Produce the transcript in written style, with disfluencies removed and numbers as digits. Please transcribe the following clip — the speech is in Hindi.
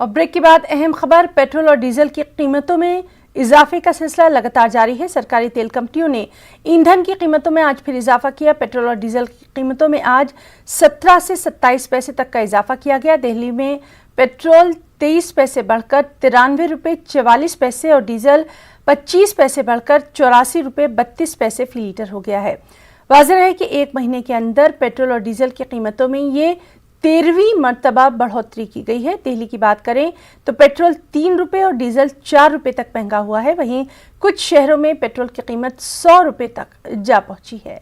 और ब्रेक के बाद अहम खबर, पेट्रोल और डीजल की कीमतों में इजाफे का सिलसिला लगातार जारी है। सरकारी तेल कंपनियों ने ईंधन की कीमतों में आज फिर इजाफा किया। पेट्रोल और डीजल की कीमतों में आज 17 से 27 पैसे तक का इजाफा किया गया। दिल्ली में पेट्रोल 23 पैसे बढ़कर 93 रुपये 44 पैसे और डीजल 25 पैसे बढ़कर 84 रुपये 32 पैसे फी लीटर हो गया है। वाज़ेह है कि एक महीने के अंदर पेट्रोल और डीजल की कीमतों में ये 13वीं मरतबा बढ़ोतरी की गई है। दिल्ली की बात करें तो पेट्रोल 3 रुपये और डीजल 4 रुपये तक महंगा हुआ है। वहीं कुछ शहरों में पेट्रोल की कीमत 100 रुपये तक जा पहुंची है।